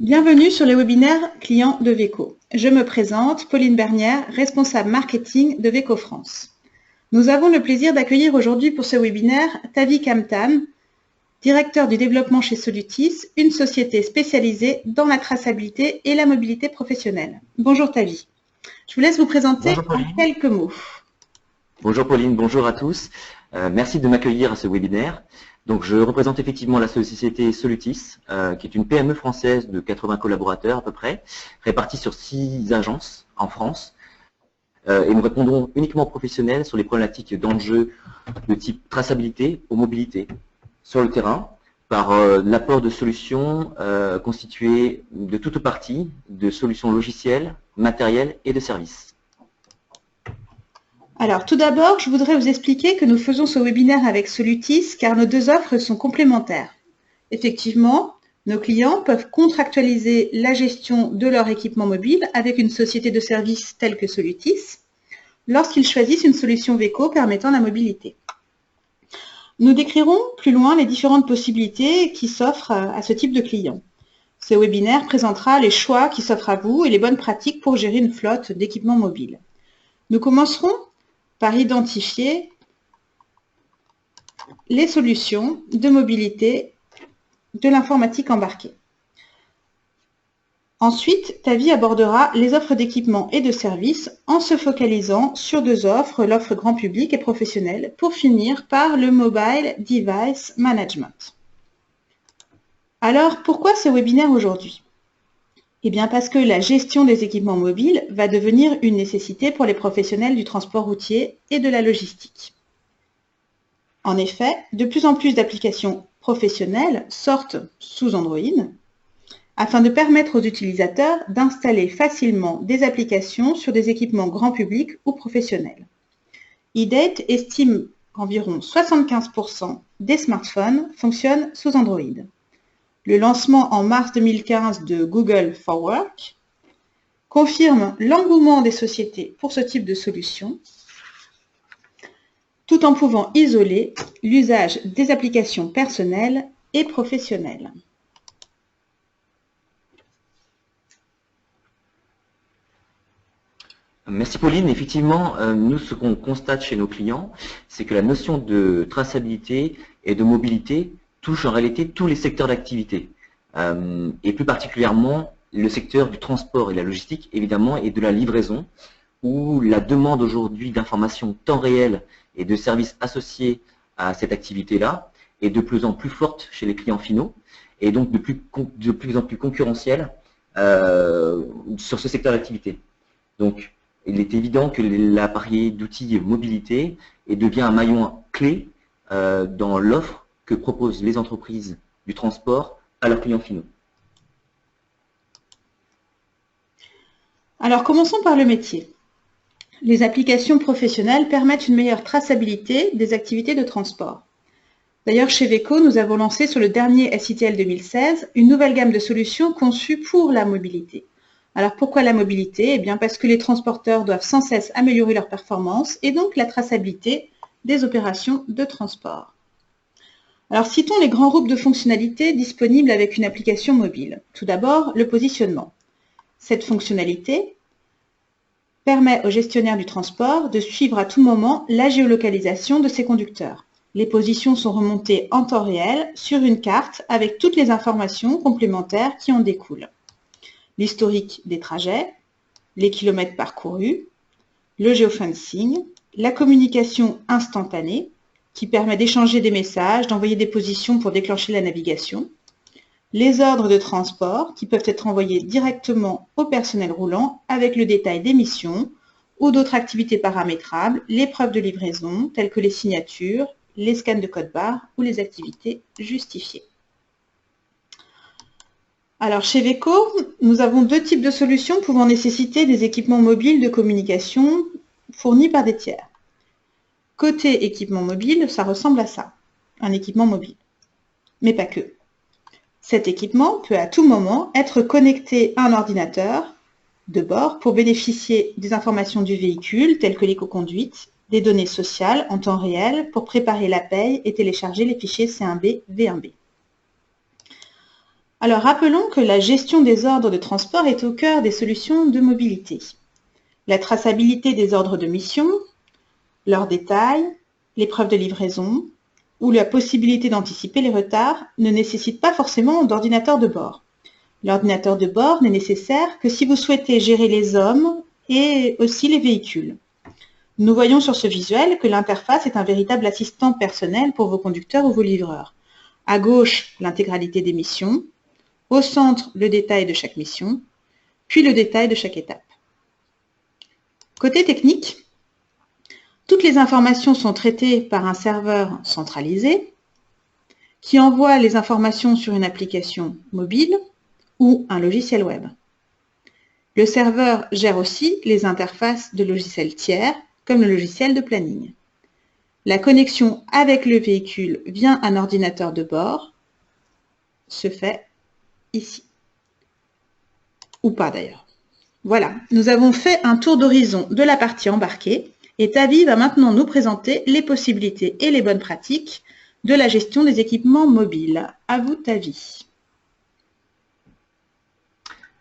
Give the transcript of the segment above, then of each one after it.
Bienvenue sur le webinaire client de Weco. Je me présente, Pauline Bernière, responsable marketing de Weco France. Nous avons le plaisir d'accueillir aujourd'hui pour ce webinaire Tavi Kamtan, directeur du développement chez Solutis, une société spécialisée dans la traçabilité et la mobilité professionnelle. Bonjour Tavi. Je vous laisse vous présenter en quelques mots. Bonjour Pauline, bonjour à tous. Merci de m'accueillir à ce webinaire. Donc, je représente effectivement la société Solutis, qui est une PME française de 80 collaborateurs à peu près, répartie sur 6 agences en France. Et nous répondons uniquement aux professionnels sur les problématiques d'enjeux de type traçabilité ou mobilité sur le terrain, par l'apport de solutions constituées de toutes parties, de solutions logicielles, matérielles et de services. Alors, tout d'abord, je voudrais vous expliquer que nous faisons ce webinaire avec Solutis car nos deux offres sont complémentaires. Effectivement, nos clients peuvent contractualiser la gestion de leur équipement mobile avec une société de services telle que Solutis lorsqu'ils choisissent une solution Weco permettant la mobilité. Nous décrirons plus loin les différentes possibilités qui s'offrent à ce type de clients. Ce webinaire présentera les choix qui s'offrent à vous et les bonnes pratiques pour gérer une flotte d'équipements mobiles. Nous commencerons par identifier les solutions de mobilité de l'informatique embarquée. Ensuite, Tavi abordera les offres d'équipements et de services en se focalisant sur deux offres, l'offre grand public et professionnelle, pour finir par le Mobile Device Management. Alors, pourquoi ce webinaire aujourd'hui ? Eh bien parce que la gestion des équipements mobiles va devenir une nécessité pour les professionnels du transport routier et de la logistique. En effet, de plus en plus d'applications professionnelles sortent sous Android afin de permettre aux utilisateurs d'installer facilement des applications sur des équipements grand public ou professionnels. eDate estime qu'environ 75% des smartphones fonctionnent sous Android. Le lancement en mars 2015 de Google for Work confirme l'engouement des sociétés pour ce type de solution, tout en pouvant isoler l'usage des applications personnelles et professionnelles. Merci Pauline. Effectivement, nous, ce qu'on constate chez nos clients, c'est que la notion de traçabilité et de mobilité touche en réalité tous les secteurs d'activité, et plus particulièrement le secteur du transport et de la logistique, évidemment, et de la livraison, où la demande aujourd'hui d'informations temps réel et de services associés à cette activité-là est de plus en plus forte chez les clients finaux, et donc de plus en plus concurrentielle sur ce secteur d'activité. Donc, il est évident que l'appareil d'outils mobilité devient un maillon clé dans l'offre que proposent les entreprises du transport à leurs clients finaux. Alors, commençons par le métier. Les applications professionnelles permettent une meilleure traçabilité des activités de transport. D'ailleurs, chez Weco, nous avons lancé sur le dernier SITL 2016 une nouvelle gamme de solutions conçues pour la mobilité. Alors, pourquoi la mobilité ? Eh bien, parce que les transporteurs doivent sans cesse améliorer leur performance et donc la traçabilité des opérations de transport. Alors, citons les grands groupes de fonctionnalités disponibles avec une application mobile. Tout d'abord, le positionnement. Cette fonctionnalité permet aux gestionnaires du transport de suivre à tout moment la géolocalisation de ses conducteurs. Les positions sont remontées en temps réel sur une carte avec toutes les informations complémentaires qui en découlent. L'historique des trajets, les kilomètres parcourus, le géofencing, la communication instantanée qui permet d'échanger des messages, d'envoyer des positions pour déclencher la navigation, les ordres de transport qui peuvent être envoyés directement au personnel roulant avec le détail des missions ou d'autres activités paramétrables, les preuves de livraison telles que les signatures, les scans de code barre ou les activités justifiées. Alors chez Weco, nous avons deux types de solutions pouvant nécessiter des équipements mobiles de communication fournis par des tiers. Côté équipement mobile, ça ressemble à ça, un équipement mobile. Mais pas que. Cet équipement peut à tout moment être connecté à un ordinateur de bord pour bénéficier des informations du véhicule, telles que l'éco-conduite, des données sociales en temps réel pour préparer la paye et télécharger les fichiers C1B, V1B. Alors rappelons que la gestion des ordres de transport est au cœur des solutions de mobilité. La traçabilité des ordres de mission, leurs détails, les preuves de livraison ou la possibilité d'anticiper les retards ne nécessite pas forcément d'ordinateur de bord. L'ordinateur de bord n'est nécessaire que si vous souhaitez gérer les hommes et aussi les véhicules. Nous voyons sur ce visuel que l'interface est un véritable assistant personnel pour vos conducteurs ou vos livreurs. À gauche, l'intégralité des missions, au centre, le détail de chaque mission, puis le détail de chaque étape. Côté technique, toutes les informations sont traitées par un serveur centralisé qui envoie les informations sur une application mobile ou un logiciel web. Le serveur gère aussi les interfaces de logiciels tiers, comme le logiciel de planning. La connexion avec le véhicule via un ordinateur de bord se fait ici. Ou pas d'ailleurs. Voilà, nous avons fait un tour d'horizon de la partie embarquée et Tavi va maintenant nous présenter les possibilités et les bonnes pratiques de la gestion des équipements mobiles. À vous, Tavi.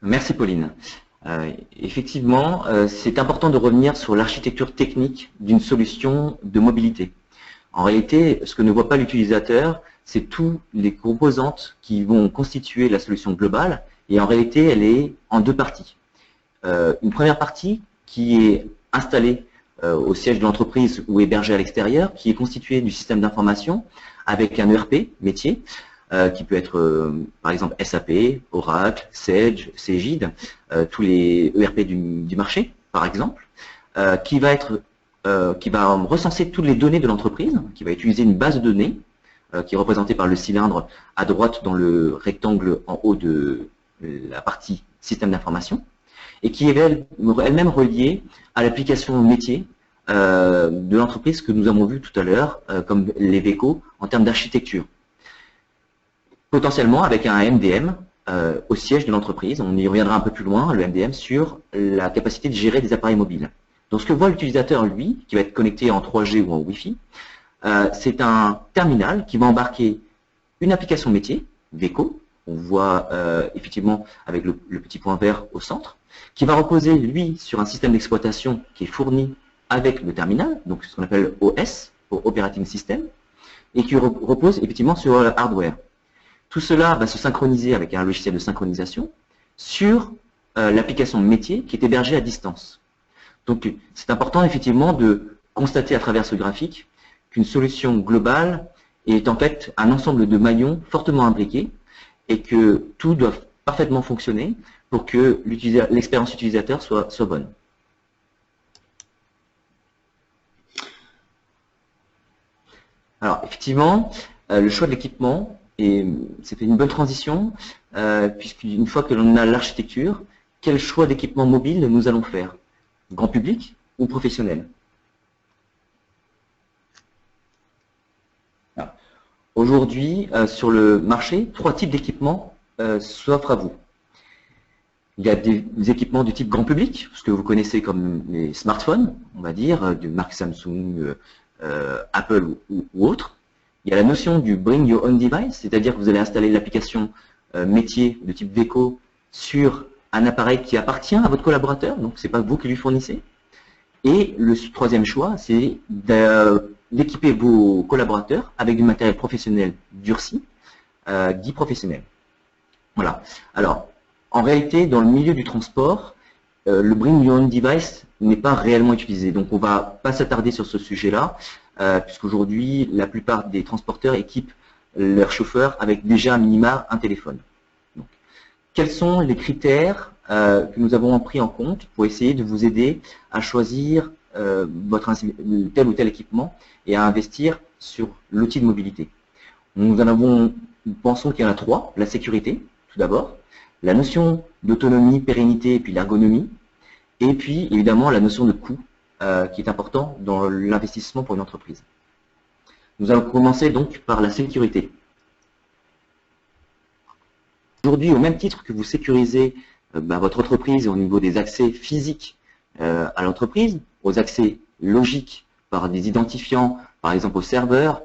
Merci Pauline. Effectivement, c'est important de revenir sur l'architecture technique d'une solution de mobilité. En réalité, ce que ne voit pas l'utilisateur, c'est toutes les composantes qui vont constituer la solution globale, et en réalité, elle est en deux parties. Une première partie qui est installée au siège de l'entreprise ou hébergée à l'extérieur, qui est constituée du système d'information avec un ERP métier, qui peut être par exemple SAP, Oracle, Sage, Cegid, tous les ERP du marché par exemple, qui va recenser toutes les données de l'entreprise, qui va utiliser une base de données qui est représentée par le cylindre à droite dans le rectangle en haut de la partie système d'information, et qui est elle-même reliée à l'application métier de l'entreprise que nous avons vu tout à l'heure, comme les VECO en termes d'architecture. Potentiellement avec un MDM au siège de l'entreprise, on y reviendra un peu plus loin, le MDM, sur la capacité de gérer des appareils mobiles. Donc ce que voit l'utilisateur, lui, qui va être connecté en 3G ou en Wi-Fi, c'est un terminal qui va embarquer une application métier, VECO, on voit effectivement avec le petit point vert au centre, qui va reposer, lui, sur un système d'exploitation qui est fourni avec le terminal, donc ce qu'on appelle OS, pour Operating System, et qui repose effectivement sur le hardware. Tout cela va se synchroniser avec un logiciel de synchronisation sur l'application métier qui est hébergée à distance. Donc c'est important effectivement de constater à travers ce graphique qu'une solution globale est en fait un ensemble de maillons fortement imbriqués et que tout doit parfaitement fonctionner pour que l'expérience utilisateur soit bonne. Alors effectivement, le choix de l'équipement, et c'était une bonne transition, puisqu'une fois que l'on a l'architecture, quel choix d'équipement mobile nous allons faire? Grand public ou professionnel? Aujourd'hui, sur le marché, 3 types d'équipements s'offrent à vous. Il y a des équipements du type grand public, ce que vous connaissez comme les smartphones, on va dire, de marque Samsung, Apple ou autre. Il y a la notion du Bring Your Own Device, c'est-à-dire que vous allez installer l'application métier de type VECO sur un appareil qui appartient à votre collaborateur, donc ce n'est pas vous qui lui fournissez. Et le troisième choix, c'est d'équiper vos collaborateurs avec du matériel professionnel durci, dit professionnel. Voilà. Alors, en réalité, dans le milieu du transport, le Bring Your Own Device n'est pas réellement utilisé. Donc, on ne va pas s'attarder sur ce sujet-là, puisqu'aujourd'hui, la plupart des transporteurs équipent leurs chauffeurs avec déjà à minima un téléphone. Donc, quels sont les critères que nous avons pris en compte pour essayer de vous aider à choisir tel ou tel équipement et à investir sur l'outil de mobilité? Nous pensons qu'il y en a 3. La sécurité, tout d'abord, la notion d'autonomie, pérennité et puis l'ergonomie, et puis évidemment la notion de coût qui est important dans l'investissement pour une entreprise. Nous allons commencer donc par la sécurité. Aujourd'hui, au même titre que vous sécurisez votre entreprise au niveau des accès physiques à l'entreprise, aux accès logiques par des identifiants, par exemple au serveur,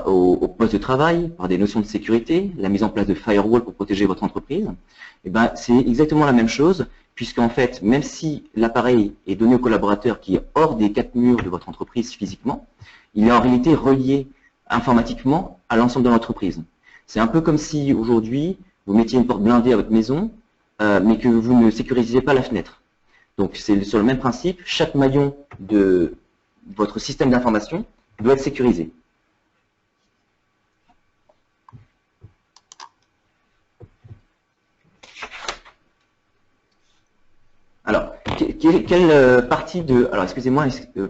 au poste de travail, par des notions de sécurité, la mise en place de firewall pour protéger votre entreprise, et ben, c'est exactement la même chose, puisqu'en fait, même si l'appareil est donné au collaborateur qui est hors des 4 murs de votre entreprise physiquement, il est en réalité relié informatiquement à l'ensemble de l'entreprise. C'est un peu comme si aujourd'hui, vous mettiez une porte blindée à votre maison, mais que vous ne sécurisiez pas la fenêtre. Donc c'est sur le même principe, chaque maillon de votre système d'information doit être sécurisé. Alors, quelle partie de... Alors, excusez-moi,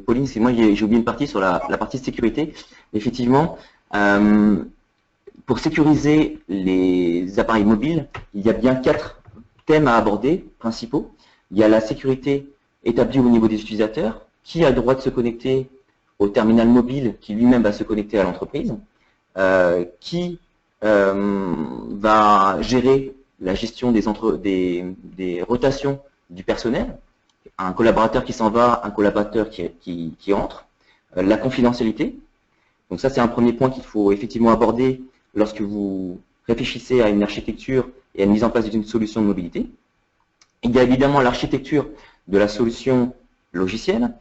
Pauline, c'est moi, j'ai oublié une partie sur la partie sécurité. Effectivement, pour sécuriser les appareils mobiles, il y a bien 4 thèmes à aborder, principaux. Il y a la sécurité établie au niveau des utilisateurs, qui a le droit de se connecter au terminal mobile, qui lui-même va se connecter à l'entreprise, qui va gérer la gestion des rotations du personnel, un collaborateur qui s'en va, un collaborateur qui entre, la confidentialité. Donc ça, c'est un premier point qu'il faut effectivement aborder lorsque vous réfléchissez à une architecture et à une mise en place d'une solution de mobilité. Il y a évidemment l'architecture de la solution logicielle,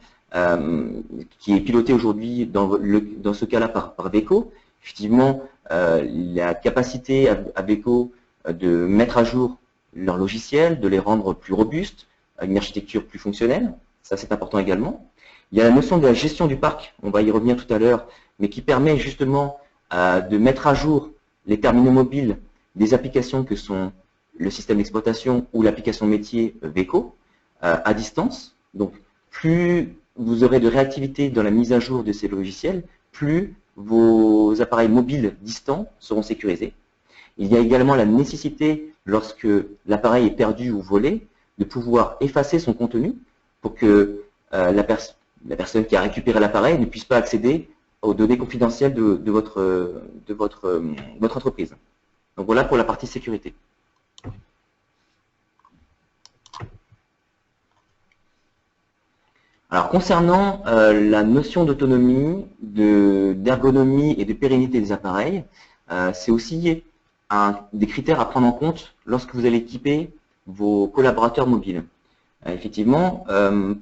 qui est pilotée aujourd'hui dans ce cas-là par Veeco. Effectivement, la capacité à Veeco de mettre à jour leurs logiciels, de les rendre plus robustes, à une architecture plus fonctionnelle, ça c'est important également. Il y a la notion de la gestion du parc, on va y revenir tout à l'heure, mais qui permet justement de mettre à jour les terminaux mobiles des applications que sont le système d'exploitation ou l'application métier Veeco à distance. Donc plus vous aurez de réactivité dans la mise à jour de ces logiciels, plus vos appareils mobiles distants seront sécurisés. Il y a également la nécessité, lorsque l'appareil est perdu ou volé, de pouvoir effacer son contenu pour que la personne qui a récupéré l'appareil ne puisse pas accéder aux données confidentielles de votre entreprise. Donc voilà pour la partie sécurité. Alors concernant la notion d'autonomie, d'ergonomie et de pérennité des appareils, c'est aussi des critères à prendre en compte lorsque vous allez équiper vos collaborateurs mobiles. Effectivement,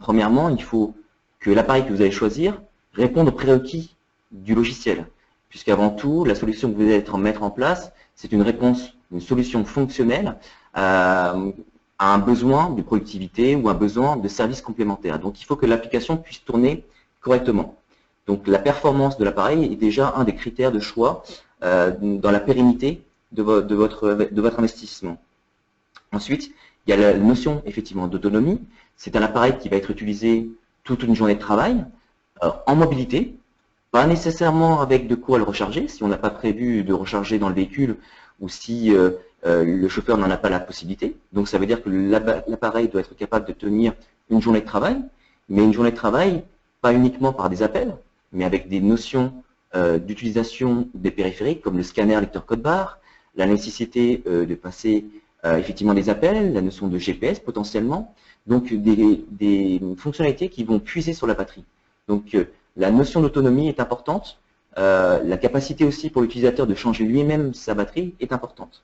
premièrement, il faut que l'appareil que vous allez choisir réponde aux prérequis du logiciel, puisqu'avant tout, la solution que vous allez mettre en place, c'est une réponse, une solution fonctionnelle à un besoin de productivité ou un besoin de services complémentaires. Donc, il faut que l'application puisse tourner correctement. Donc, la performance de l'appareil est déjà un des critères de choix dans la pérennité de votre investissement. Ensuite, il y a la notion effectivement d'autonomie. C'est un appareil qui va être utilisé toute une journée de travail, en mobilité, pas nécessairement avec de quoi le recharger, si on n'a pas prévu de recharger dans le véhicule ou si le chauffeur n'en a pas la possibilité. Donc ça veut dire que l'appareil doit être capable de tenir une journée de travail, mais une journée de travail, pas uniquement par des appels, mais avec des notions d'utilisation des périphériques comme le scanner lecteur code barre, la nécessité de passer effectivement des appels, la notion de GPS potentiellement, donc des fonctionnalités qui vont puiser sur la batterie. Donc la notion d'autonomie est importante, la capacité aussi pour l'utilisateur de changer lui-même sa batterie est importante.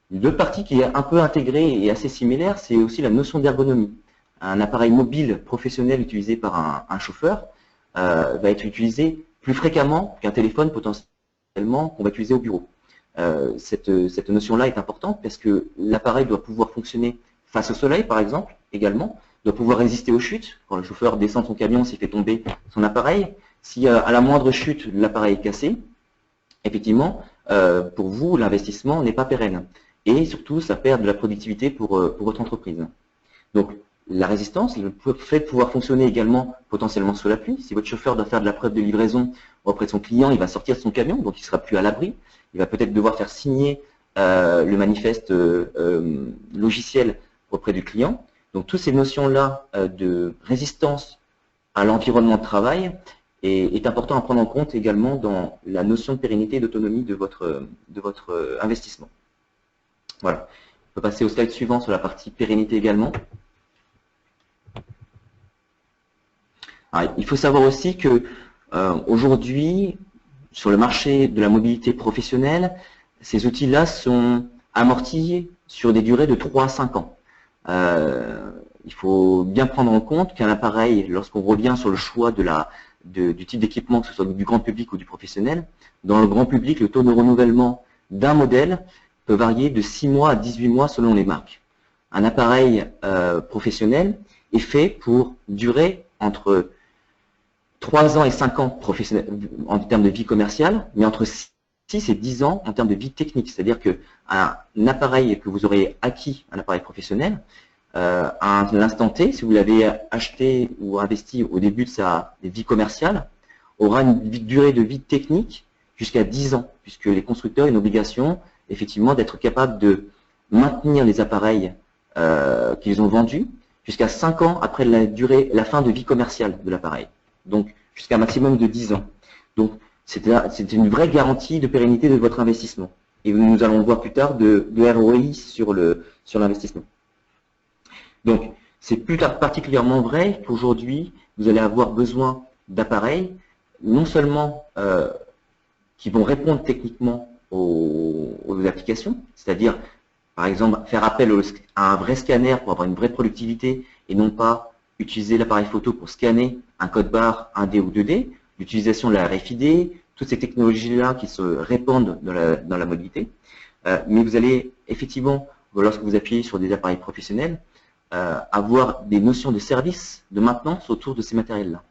L'autre partie qui est un peu intégrée et assez similaire, c'est aussi la notion d'ergonomie. Un appareil mobile professionnel utilisé par un chauffeur va être utilisé plus fréquemment qu'un téléphone potentiellement qu'on va utiliser au bureau. Cette notion-là est importante parce que l'appareil doit pouvoir fonctionner face au soleil, par exemple, également, doit pouvoir résister aux chutes. Quand le chauffeur descend son camion, s'il fait tomber son appareil, si à la moindre chute, l'appareil est cassé, effectivement, pour vous, l'investissement n'est pas pérenne. Et surtout, ça perd de la productivité pour votre entreprise. Donc, la résistance, le fait de pouvoir fonctionner également potentiellement sous la pluie. Si votre chauffeur doit faire de la preuve de livraison auprès de son client, il va sortir de son camion, donc il ne sera plus à l'abri. Il va peut-être devoir faire signer le manifeste logiciel auprès du client. Donc, toutes ces notions-là de résistance à l'environnement de travail est important à prendre en compte également dans la notion de pérennité et d'autonomie de votre investissement. Voilà. On peut passer au slide suivant sur la partie pérennité également. Alors, il faut savoir aussi que aujourd'hui, sur le marché de la mobilité professionnelle, ces outils-là sont amortis sur des durées de 3 à 5 ans. Il faut bien prendre en compte qu'un appareil, lorsqu'on revient sur le choix du type d'équipement, que ce soit du grand public ou du professionnel, dans le grand public, le taux de renouvellement d'un modèle peut varier de 6 mois à 18 mois selon les marques. Un appareil professionnel est fait pour durer entre 3 ans et 5 ans en termes de vie commerciale, mais entre 6 et 10 ans en termes de vie technique. C'est-à-dire qu'un appareil que vous aurez acquis, un appareil professionnel, à l'instant T, si vous l'avez acheté ou investi au début de sa vie commerciale, aura une durée de vie technique jusqu'à 10 ans, puisque les constructeurs ont une obligation, effectivement, d'être capables de maintenir les appareils qu'ils ont vendus jusqu'à 5 ans après la fin de vie commerciale de l'appareil. Donc, jusqu'à un maximum de 10 ans. Donc, c'est une vraie garantie de pérennité de votre investissement. Et nous allons voir plus tard de ROI sur l'investissement. Donc, c'est plus particulièrement vrai qu'aujourd'hui, vous allez avoir besoin d'appareils, non seulement qui vont répondre techniquement aux applications, c'est-à-dire, par exemple, faire appel à un vrai scanner pour avoir une vraie productivité et non pas utiliser l'appareil photo pour scanner un code barre 1D ou 2D, l'utilisation de la RFID, toutes ces technologies-là qui se répandent dans la mobilité. Mais vous allez effectivement, lorsque vous appuyez sur des appareils professionnels, avoir des notions de service, de maintenance autour de ces matériels-là.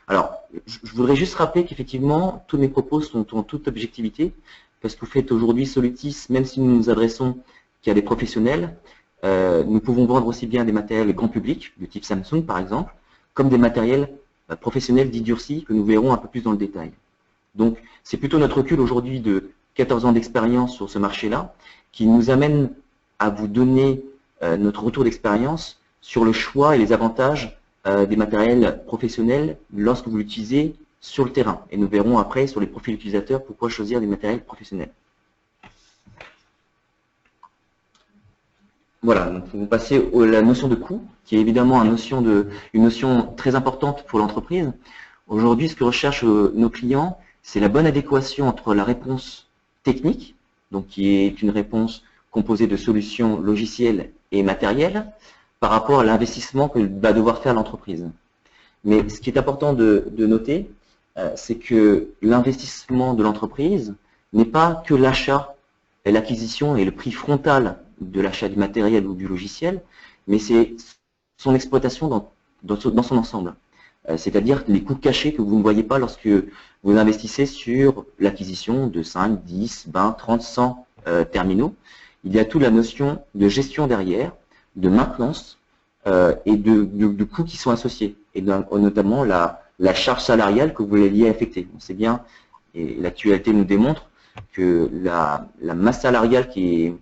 Alors, je voudrais juste rappeler qu'effectivement, tous mes propos sont en toute objectivité, parce que vous faites aujourd'hui Solutis, même si nous nous adressons qu'à des professionnels, nous pouvons vendre aussi bien des matériels grand public, du type Samsung par exemple, comme des matériels professionnels dits durcis, que nous verrons un peu plus dans le détail. Donc, c'est plutôt notre recul aujourd'hui de 14 ans d'expérience sur ce marché-là, qui nous amène à vous donner notre retour d'expérience sur le choix et les avantages des matériels professionnels lorsque vous l'utilisez sur le terrain. Et nous verrons après sur les profils utilisateurs pourquoi choisir des matériels professionnels. Voilà, donc vous passez à la notion de coût, qui est évidemment une notion très importante pour l'entreprise. Aujourd'hui, ce que recherchent nos clients, c'est la bonne adéquation entre la réponse technique, donc qui est une réponse composée de solutions logicielles et matérielles, par rapport à l'investissement que va devoir faire l'entreprise. Mais ce qui est important de noter, c'est que l'investissement de l'entreprise n'est pas que l'achat et l'acquisition et le prix frontal de l'achat du matériel ou du logiciel, mais c'est son exploitation dans son ensemble. C'est-à-dire les coûts cachés que vous ne voyez pas lorsque vous investissez sur l'acquisition de 5, 10, 20, 30, 100 terminaux. Il y a toute la notion de gestion derrière, de maintenance et de coûts qui sont associés, et notamment la charge salariale que vous alliez affecter. On sait bien, et l'actualité nous démontre, que la masse salariale qui est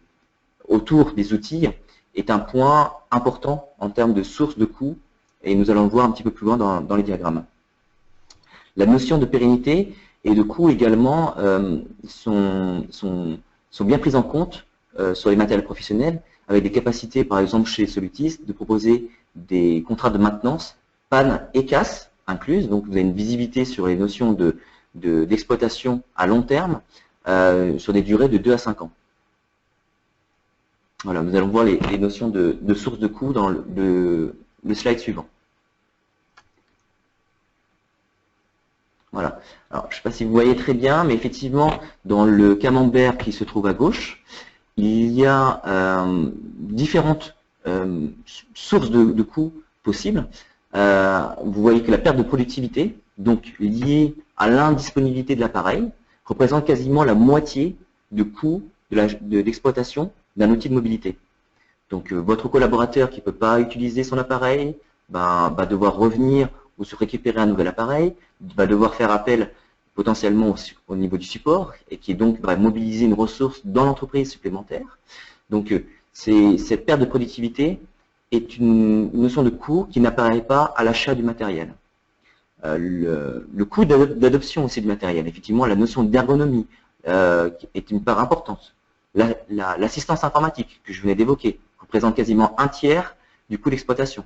autour des outils est un point important en termes de source de coûts, et nous allons le voir un petit peu plus loin dans les diagrammes. La notion de pérennité et de coût également sont bien prises en compte sur les matériels professionnels, avec des capacités, par exemple chez Solutis, de proposer des contrats de maintenance, panne et casse incluses, donc vous avez une visibilité sur les notions d'exploitation à long terme, sur des durées de 2 à 5 ans. Voilà, nous allons voir les notions de source de coût dans le slide suivant. Voilà. Alors, je ne sais pas si vous voyez très bien, mais effectivement, dans le camembert qui se trouve à gauche, il y a différentes sources de coûts possibles. Vous voyez que la perte de productivité, donc liée à l'indisponibilité de l'appareil, représente quasiment la moitié du coût d'exploitation d'un outil de mobilité. Donc votre collaborateur qui ne peut pas utiliser son appareil va devoir revenir ou se récupérer un nouvel appareil, va devoir faire appel potentiellement au niveau du support et qui donc va mobiliser une ressource dans l'entreprise supplémentaire. Donc cette perte de productivité est une notion de coût qui n'apparaît pas à l'achat du matériel. Le coût d'adoption aussi du matériel, effectivement la notion d'ergonomie est une part importante. L'assistance informatique que je venais d'évoquer représente quasiment un tiers du coût d'exploitation.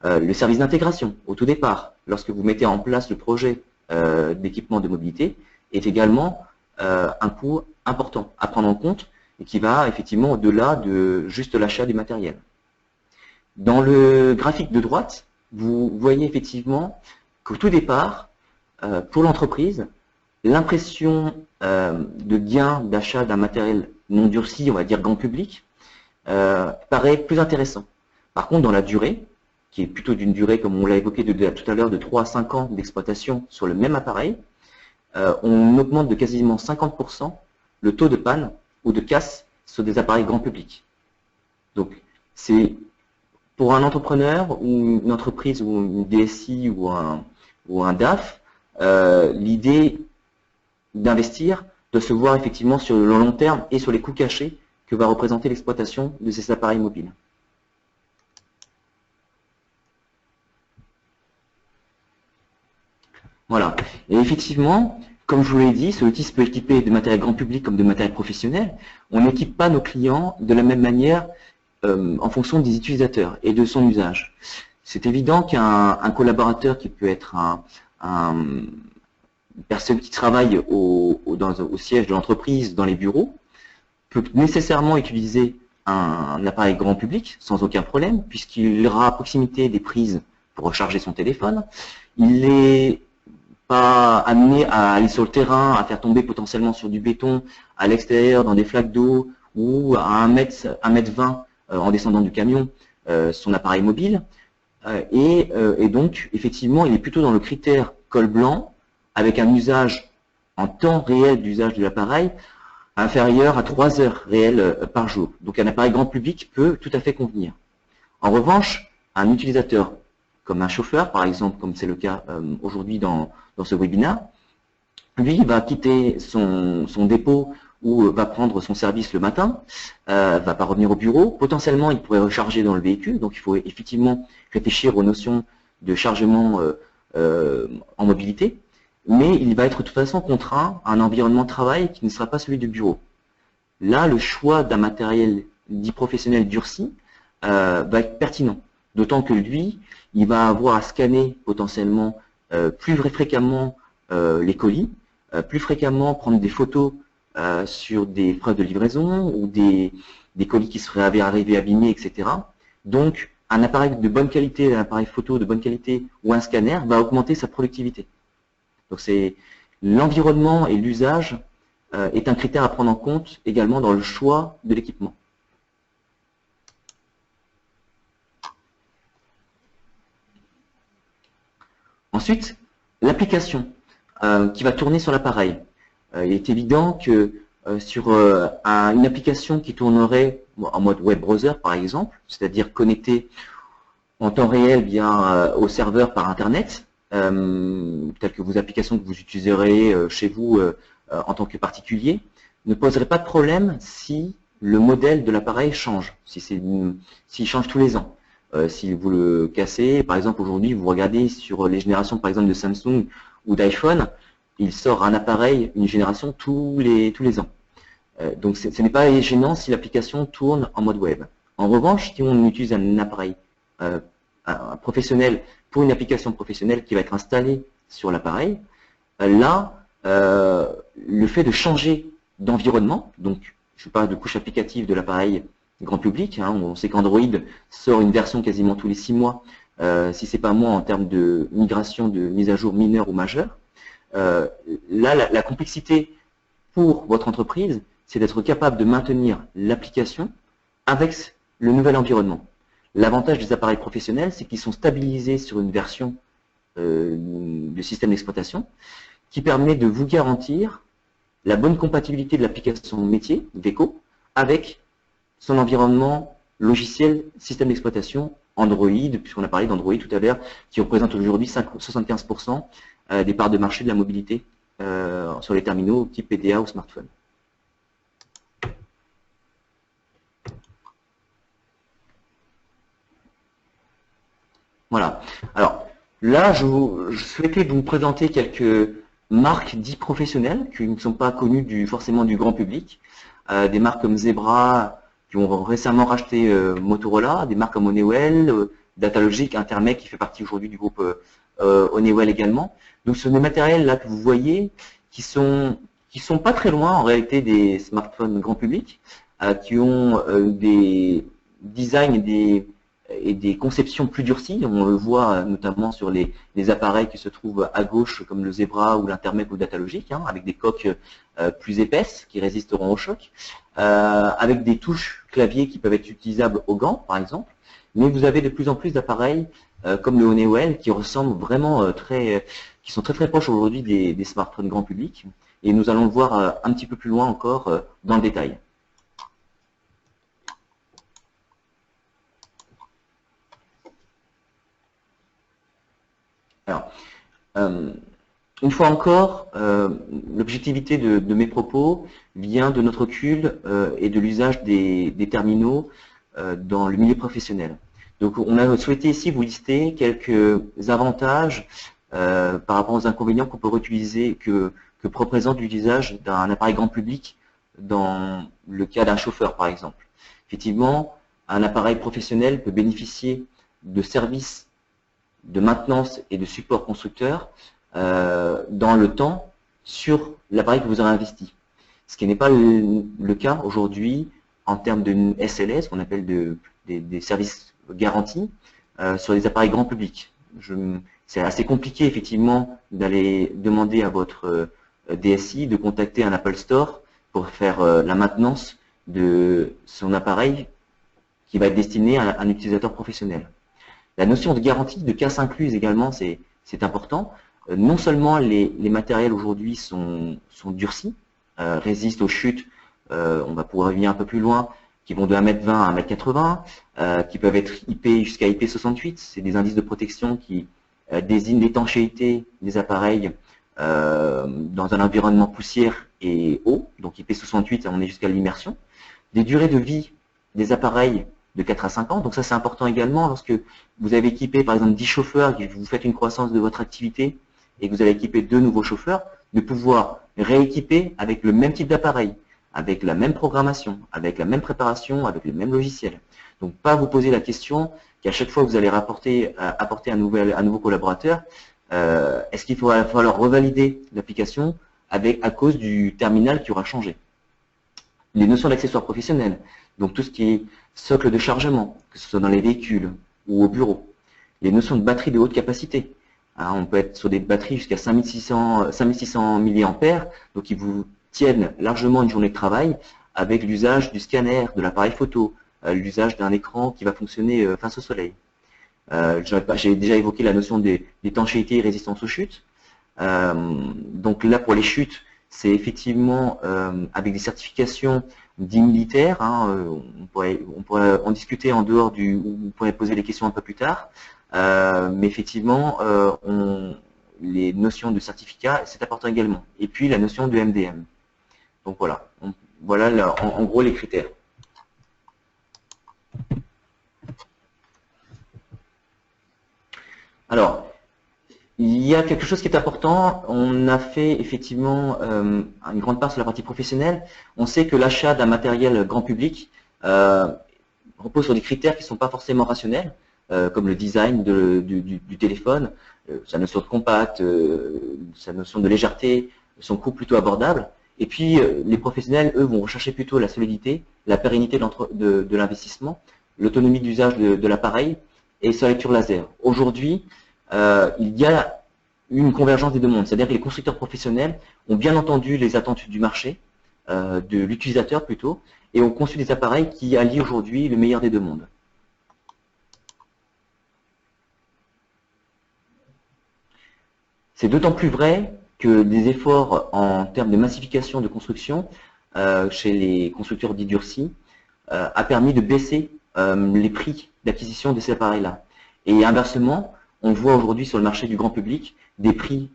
Le service d'intégration, au tout départ, lorsque vous mettez en place le projet d'équipement de mobilité, est également un coût important à prendre en compte et qui va effectivement au-delà de juste l'achat du matériel. Dans le graphique de droite, vous voyez effectivement qu'au tout départ, pour l'entreprise, l'impression de gain d'achat d'un matériel non durci, on va dire grand public, paraît plus intéressant. Par contre, dans la durée, qui est plutôt d'une durée, comme on l'a évoqué tout à l'heure, de 3 à 5 ans d'exploitation sur le même appareil, on augmente de quasiment 50% le taux de panne ou de casse sur des appareils grand public. Donc, c'est pour un entrepreneur ou une entreprise ou une DSI ou un DAF, l'idée d'investir, de se voir effectivement sur le long terme et sur les coûts cachés que va représenter l'exploitation de ces appareils mobiles. Voilà. Et effectivement, comme je vous l'ai dit, ce outil peut équiper de matériel grand public comme de matériel professionnel. On n'équipe pas nos clients de la même manière en fonction des utilisateurs et de son usage. C'est évident qu'un collaborateur qui peut être une personne qui travaille au siège de l'entreprise, dans les bureaux, peut nécessairement utiliser un appareil grand public sans aucun problème, puisqu'il aura à proximité des prises pour recharger son téléphone. Il n'est pas amené à aller sur le terrain, à faire tomber potentiellement sur du béton, à l'extérieur, dans des flaques d'eau, ou à 1m20 en descendant du camion, son appareil mobile. Et donc, effectivement, il est plutôt dans le critère col blanc, avec un usage en temps réel d'usage de l'appareil inférieur à 3 heures réelles par jour. Donc un appareil grand public peut tout à fait convenir. En revanche, un utilisateur comme un chauffeur, par exemple, comme c'est le cas aujourd'hui dans ce webinaire, lui va quitter son dépôt ou va prendre son service le matin, va pas revenir au bureau. Potentiellement, il pourrait recharger dans le véhicule. Donc il faut effectivement réfléchir aux notions de chargement en mobilité. Mais il va être de toute façon contraint à un environnement de travail qui ne sera pas celui du bureau. Là, le choix d'un matériel dit professionnel durci va être pertinent. D'autant que lui, il va avoir à scanner potentiellement plus fréquemment les colis, plus fréquemment prendre des photos sur des preuves de livraison ou des colis qui seraient arrivés abîmés, etc. Donc, un appareil de bonne qualité, un appareil photo de bonne qualité ou un scanner va augmenter sa productivité. Donc c'est l'environnement et l'usage est un critère à prendre en compte également dans le choix de l'équipement. Ensuite, l'application qui va tourner sur l'appareil. Il est évident que sur une application qui tournerait en mode web browser par exemple, c'est-à-dire connectée en temps réel via au serveur par Internet, telles que vos applications que vous utiliserez chez vous en tant que particulier, ne poserait pas de problème si le modèle de l'appareil change, s'il change tous les ans. Si vous le cassez, par exemple aujourd'hui vous regardez sur les générations par exemple de Samsung ou d'iPhone, il sort un appareil, une génération tous les ans. Donc ce n'est pas gênant si l'application tourne en mode web. En revanche, si on utilise un appareil professionnel pour une application professionnelle qui va être installée sur l'appareil, là, le fait de changer d'environnement, donc je parle de couche applicative de l'appareil grand public, hein, on sait qu'Android sort une version quasiment tous les 6 mois, si ce n'est pas moins en termes de migration, de mise à jour mineure ou majeure. Là, la complexité pour votre entreprise, c'est d'être capable de maintenir l'application avec le nouvel environnement. L'avantage des appareils professionnels, c'est qu'ils sont stabilisés sur une version du système d'exploitation qui permet de vous garantir la bonne compatibilité de l'application métier, VECO, avec son environnement logiciel, système d'exploitation, Android, puisqu'on a parlé d'Android tout à l'heure, qui représente aujourd'hui 75% des parts de marché de la mobilité sur les terminaux type PDA ou smartphone. Voilà. Alors là, je souhaitais vous présenter quelques marques dites professionnelles qui ne sont pas connues forcément du grand public. Des marques comme Zebra qui ont récemment racheté Motorola, des marques comme Honeywell, Datalogic, Intermec qui fait partie aujourd'hui du groupe Honeywell également. Donc ce matériel là que vous voyez, qui sont pas très loin en réalité des smartphones grand public, qui ont des designs et des conceptions plus durcies. On le voit notamment sur les appareils qui se trouvent à gauche, comme le Zebra ou l'Intermec ou Datalogic, hein, avec des coques plus épaisses qui résisteront au choc, avec des touches clavier qui peuvent être utilisables au gant, par exemple. Mais vous avez de plus en plus d'appareils comme le Honeywell qui ressemblent vraiment qui sont très proches aujourd'hui des smartphones grand public. Et nous allons le voir un petit peu plus loin encore dans le détail. Alors, une fois encore, l'objectivité de mes propos vient de notre recul et de l'usage des terminaux dans le milieu professionnel. Donc on a souhaité ici vous lister quelques avantages par rapport aux inconvénients qu'on peut réutiliser, que représente l'usage d'un appareil grand public dans le cas d'un chauffeur par exemple. Effectivement, un appareil professionnel peut bénéficier de services de maintenance et de support constructeur dans le temps sur l'appareil que vous aurez investi. Ce qui n'est pas le cas aujourd'hui en termes de SLS, qu'on appelle des services garantis, sur les appareils grand public. C'est assez compliqué effectivement d'aller demander à votre DSI de contacter un Apple Store pour faire la maintenance de son appareil qui va être destiné à un utilisateur professionnel. La notion de garantie, de casse incluse également, c'est important. Non seulement les matériels aujourd'hui sont durcis, résistent aux chutes, on va pouvoir revenir un peu plus loin, qui vont de 1,20 m à 1,80 m, qui peuvent être IP jusqu'à IP68. C'est des indices de protection qui désignent l'étanchéité des appareils dans un environnement poussière et eau. Donc IP68, on est jusqu'à l'immersion. Des durées de vie des appareils de 4 à 5 ans. Donc ça, c'est important également lorsque vous avez équipé, par exemple, 10 chauffeurs, et que vous faites une croissance de votre activité et que vous avez équipé 2 nouveaux chauffeurs, de pouvoir rééquiper avec le même type d'appareil, avec la même programmation, avec la même préparation, avec le même logiciel. Donc pas vous poser la question qu'à chaque fois que vous allez apporter un nouveau collaborateur, est-ce qu'il va falloir revalider l'application à cause du terminal qui aura changé. Les notions d'accessoires professionnels, donc tout ce qui est socle de chargement, que ce soit dans les véhicules ou au bureau. Les notions de batterie de haute capacité. Hein, on peut être sur des batteries jusqu'à 5600 mAh, donc qui vous tiennent largement une journée de travail avec l'usage du scanner, de l'appareil photo, l'usage d'un écran qui va fonctionner face au soleil. J'ai déjà évoqué la notion d'étanchéité et résistance aux chutes. Donc là, pour les chutes, c'est effectivement avec des certifications dits militaires. Hein, on pourrait en discuter en dehors vous pourrez poser des questions un peu plus tard. Mais effectivement, les notions de certificat, c'est important également. Et puis la notion de MDM. Donc voilà, voilà en gros les critères. Alors, il y a quelque chose qui est important. On a fait effectivement une grande part sur la partie professionnelle. On sait que l'achat d'un matériel grand public repose sur des critères qui ne sont pas forcément rationnels, comme le design du téléphone, sa notion de compact, sa notion de légèreté, son coût plutôt abordable. Et puis, les professionnels, eux, vont rechercher plutôt la solidité, la pérennité de l'investissement, l'autonomie d'usage de l'appareil et sa lecture laser. Aujourd'hui, il y a une convergence des deux mondes, c'est-à-dire que les constructeurs professionnels ont bien entendu les attentes du marché, de l'utilisateur plutôt, et ont conçu des appareils qui allient aujourd'hui le meilleur des deux mondes. C'est d'autant plus vrai que des efforts en termes de massification de construction chez les constructeurs dits durcis a permis de baisser les prix d'acquisition de ces appareils-là. Et inversement, on voit aujourd'hui sur le marché du grand public des prix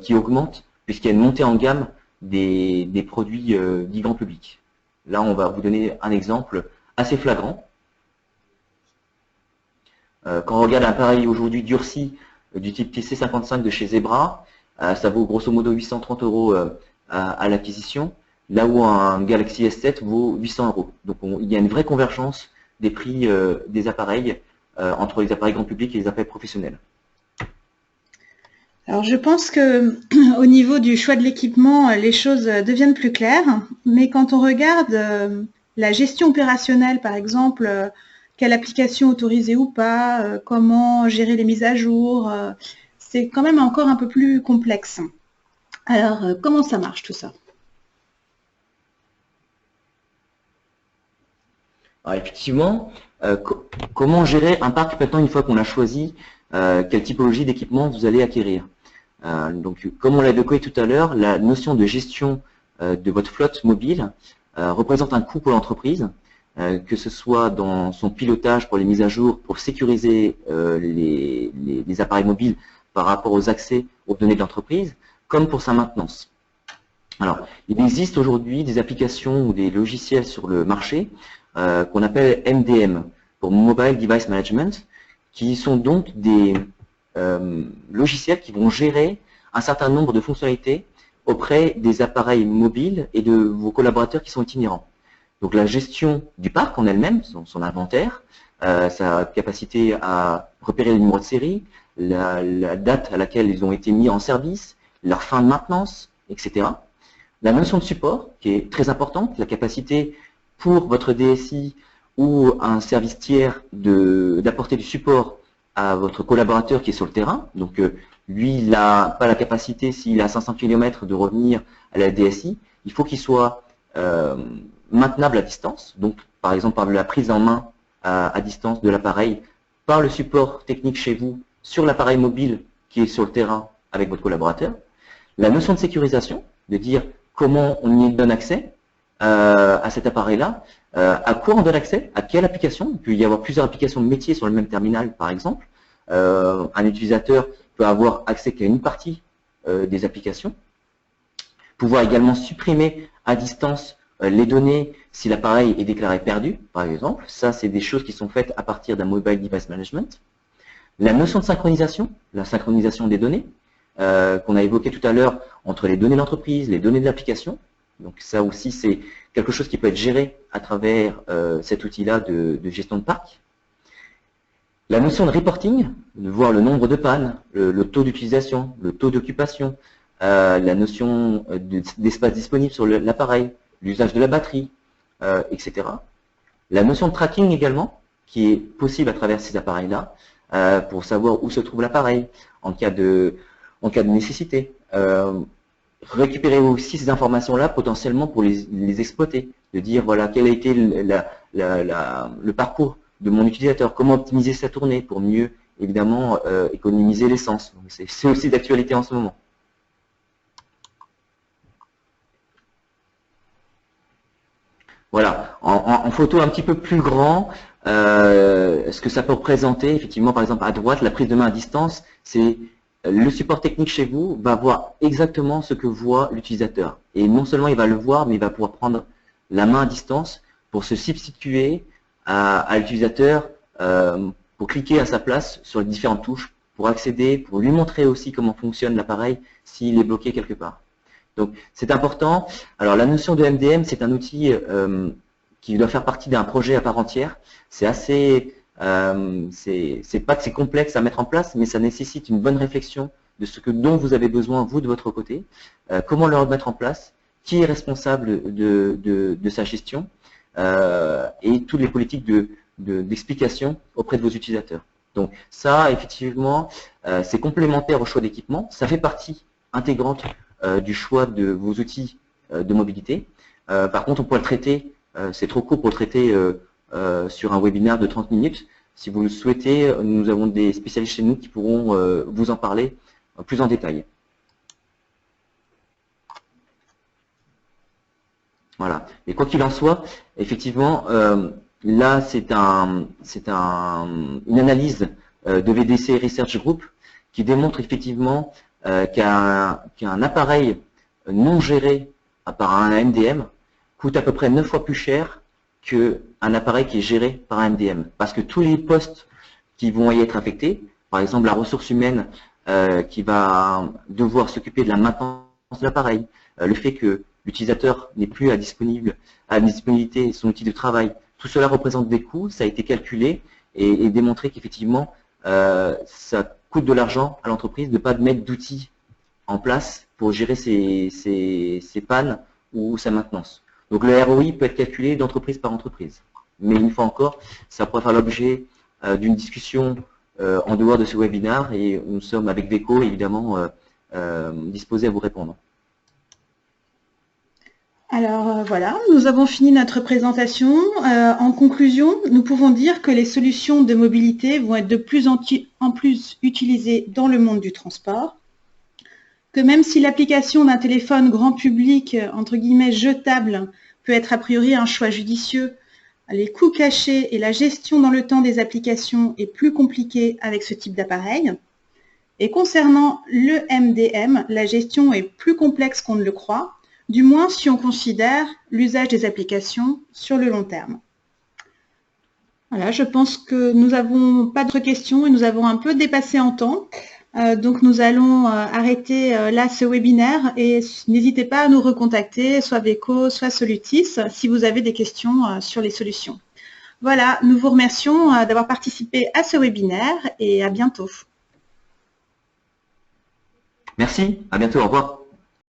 qui augmentent puisqu'il y a une montée en gamme des produits dits grand public. Là, on va vous donner un exemple assez flagrant. Quand on regarde un appareil aujourd'hui durci du type TC55 de chez Zebra, ça vaut grosso modo 830 € à l'acquisition, là où un Galaxy S7 vaut 800 €. Donc il y a une vraie convergence des prix des appareils entre les appareils grand public et les appareils professionnels. Alors, je pense que au niveau du choix de l'équipement, les choses deviennent plus claires. Mais quand on regarde la gestion opérationnelle, par exemple, quelle application autoriser ou pas, comment gérer les mises à jour, c'est quand même encore un peu plus complexe. Alors, comment ça marche tout ça? Alors, effectivement, comment gérer un parc maintenant une fois qu'on a choisi quelle typologie d'équipement vous allez acquérir? Donc, comme on l'a évoqué tout à l'heure, la notion de gestion de votre flotte mobile représente un coût pour l'entreprise, que ce soit dans son pilotage pour les mises à jour, pour sécuriser les appareils mobiles par rapport aux accès aux données de l'entreprise, comme pour sa maintenance. Alors, il existe aujourd'hui des applications ou des logiciels sur le marché qu'on appelle MDM, pour Mobile Device Management, qui sont donc des logiciels qui vont gérer un certain nombre de fonctionnalités auprès des appareils mobiles et de vos collaborateurs qui sont itinérants. Donc la gestion du parc en elle-même, son inventaire, sa capacité à repérer le numéro de série, la date à laquelle ils ont été mis en service, leur fin de maintenance, etc. La notion de support, qui est très importante, la capacité pour votre DSI ou un service tiers d'apporter du support à votre collaborateur qui est sur le terrain. Donc, lui, il n'a pas la capacité, s'il est à 500 km, de revenir à la DSI. Il faut qu'il soit maintenable à distance. Donc, par exemple, par la prise en main à distance de l'appareil, par le support technique chez vous, sur l'appareil mobile qui est sur le terrain avec votre collaborateur. La notion de sécurisation, de dire comment on y donne accès à cet appareil-là, à quoi on donne accès, à quelle application. Il peut y avoir plusieurs applications de métier sur le même terminal, par exemple. Un utilisateur peut avoir accès qu'à une partie des applications. Pouvoir également supprimer à distance les données si l'appareil est déclaré perdu, par exemple. Ça, c'est des choses qui sont faites à partir d'un Mobile Device Management. La notion de synchronisation, la synchronisation des données, qu'on a évoqué tout à l'heure entre les données d'entreprise, les données de l'application. Donc ça aussi, c'est quelque chose qui peut être géré à travers cet outil-là de gestion de parc. La notion de reporting, de voir le nombre de pannes, le taux d'utilisation, le taux d'occupation, la notion d'espace disponible sur l'appareil, l'usage de la batterie, etc. La notion de tracking également, qui est possible à travers ces appareils-là, pour savoir où se trouve l'appareil en cas de nécessité. Récupérer aussi ces informations-là potentiellement pour les exploiter, de dire voilà quel a été le parcours de mon utilisateur, comment optimiser sa tournée pour mieux évidemment économiser l'essence. C'est aussi d'actualité en ce moment. Voilà, en photo un petit peu plus grand, ce que ça peut représenter, effectivement, par exemple à droite, la prise de main à distance, c'est le support technique chez vous va voir exactement ce que voit l'utilisateur. Et non seulement il va le voir, mais il va pouvoir prendre la main à distance pour se substituer à l'utilisateur, pour cliquer à sa place sur les différentes touches, pour accéder, pour lui montrer aussi comment fonctionne l'appareil s'il est bloqué quelque part. Donc c'est important. Alors la notion de MDM, c'est un outil qui doit faire partie d'un projet à part entière. C'est assez... c'est pas que c'est complexe à mettre en place, mais ça nécessite une bonne réflexion de ce dont vous avez besoin, vous, de votre côté, comment le mettre en place, qui est responsable de sa gestion, et toutes les politiques d'explication auprès de vos utilisateurs. Donc ça, effectivement, c'est complémentaire au choix d'équipement, ça fait partie intégrante du choix de vos outils de mobilité. Par contre, on pourrait le traiter, c'est trop court pour le traiter sur un webinaire de 30 minutes. Si vous le souhaitez, nous avons des spécialistes chez nous qui pourront vous en parler plus en détail. Voilà. Et quoi qu'il en soit, effectivement, là, c'est une analyse de VDC Research Group qui démontre effectivement qu'un appareil non géré par un MDM coûte à peu près 9 fois plus cher qu'un appareil qui est géré par un MDM. Parce que tous les postes qui vont y être affectés, par exemple la ressource humaine qui va devoir s'occuper de la maintenance de l'appareil, le fait que l'utilisateur n'est plus à disponibilité son outil de travail, tout cela représente des coûts, ça a été calculé et démontré qu'effectivement ça coûte de l'argent à l'entreprise de ne pas mettre d'outils en place pour gérer ces pannes ou sa maintenance. Donc le ROI peut être calculé d'entreprise par entreprise. Mais une fois encore, ça pourrait faire l'objet d'une discussion en dehors de ce webinaire et nous sommes avec Veco évidemment disposés à vous répondre. Alors voilà, nous avons fini notre présentation. En conclusion, nous pouvons dire que les solutions de mobilité vont être de plus en plus utilisées dans le monde du transport, que même si l'application d'un téléphone grand public, entre guillemets, jetable, peut être a priori un choix judicieux, les coûts cachés et la gestion dans le temps des applications est plus compliquée avec ce type d'appareil. Et concernant le MDM, la gestion est plus complexe qu'on ne le croit, du moins si on considère l'usage des applications sur le long terme. Voilà, je pense que nous n'avons pas d'autres questions et nous avons un peu dépassé en temps. Donc nous allons arrêter là ce webinaire et n'hésitez pas à nous recontacter, soit Veco, soit Solutis, si vous avez des questions sur les solutions. Voilà, nous vous remercions d'avoir participé à ce webinaire et à bientôt. Merci, à bientôt, au revoir.